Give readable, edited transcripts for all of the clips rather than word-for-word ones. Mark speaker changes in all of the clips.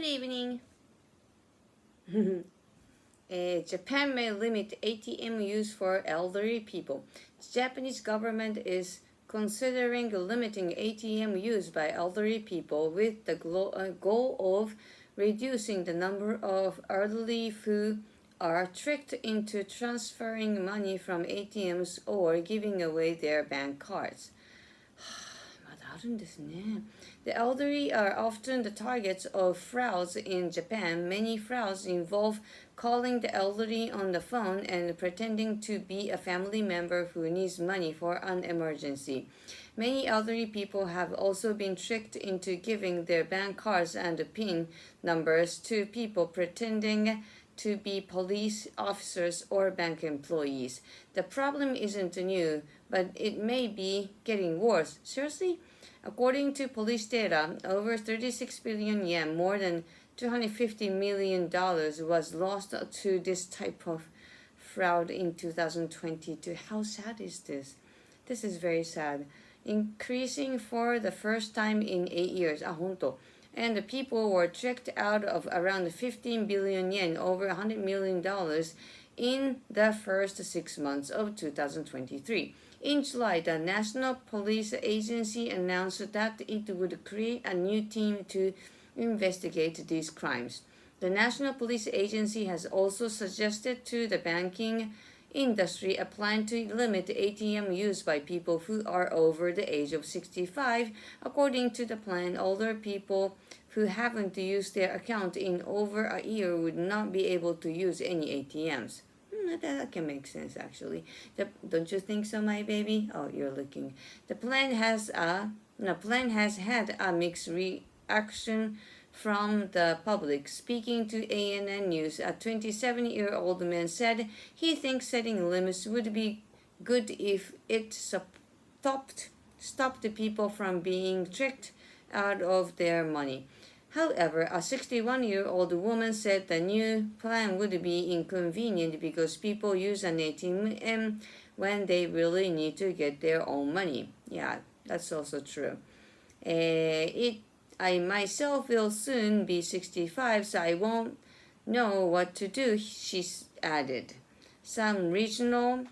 Speaker 1: Good evening. Japan may limit ATM use for elderly people. The Japanese government is considering limiting ATM use by elderly people with the goal of reducing the number of elderly who are tricked into transferring money from ATMs or giving away their bank cards. まだあるんですね。The elderly are often the targets of frauds in Japan. Many frauds involve calling the elderly on the phone and pretending to be a family member who needs money for an emergency. Many elderly people have also been tricked into giving their bank cards and PIN numbers to people pretending to be police officers or bank employees. The problem isn't new, but it may be getting worse. Seriously? According to police data, over 36 billion yen, more than $250 million, was lost to this type of fraud in 2022. How sad is this? This is very sad. Increasing for the first time in 8 years. 本当。And the people were tricked out of around 15 billion yen, over $100 million, in the first 6 months of 2023. In July, the National Police Agency announced that it would create a new team to investigate these crimes. The National Police Agency has also suggested to the banking industry a plan to limit ATM use by people who are over the age of 65. According to the plan, older people who haven't used their account in over a year would not be able to use any ATMs. That can make sense, actually. Don't you think so, my baby? Oh, you're looking. The plan has had a mixed reaction from the public. Speaking to ANN News, a 27-year-old man said he thinks setting limits would be good if it stopped the people from being tricked out of their money. However, a 61-year-old woman said the new plan would be inconvenient because people use an ATM when they really need to get their own money. Yeah, that's also true. I myself will soon be 65, so I won't know what to do, she added. Some regional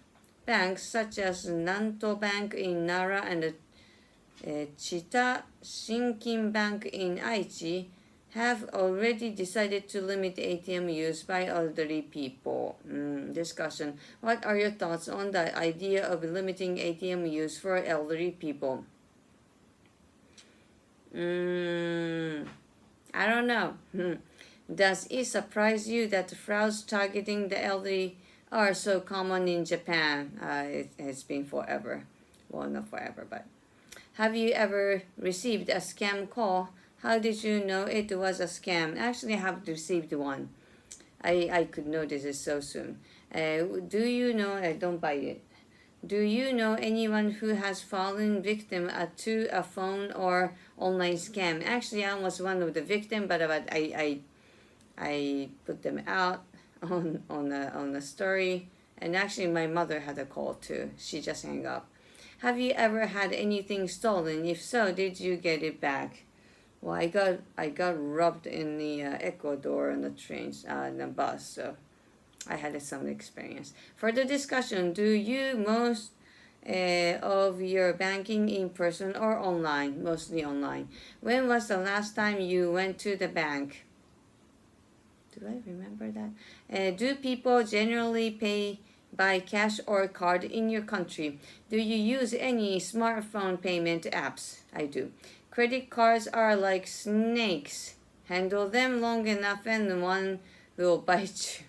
Speaker 1: banks, such as Nanto Bank in Nara and Chita Shinkin Bank in Aichi, have already decided to limit ATM use by elderly people. Discussion. What are your thoughts on the idea of limiting ATM use for elderly people? I don't know. Does it surprise you that frauds targeting the elderly are so common in Japan? It has been forever. Well, not forever, but. Have you ever received a scam call? How did you know it was a scam? Actually, I have received one. I could notice it so soon. Do you know, don't buy it. Do you know anyone who has fallen victim to a phone or online scam? Actually, I was one of the victims, but I put them out on a story. And actually, my mother had a call too. She just hung up. Have you ever had anything stolen? If so, did you get it back? Well, I got robbed in the Ecuador on the trains, the bus, so I had some experience. Further discussion, do you most of your banking in person or online? Mostly online. When was the last time you went to the bank? Do I remember that? Do people generally pay by cash or card in your country? Do you use any smartphone payment apps? I do. Credit cards are like snakes. Handle them long enough and one will bite you.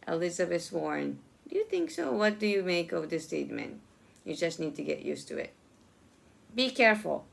Speaker 1: Elizabeth Warren. Do you think so? What do you make of this statement? You just need to get used to it. Be careful.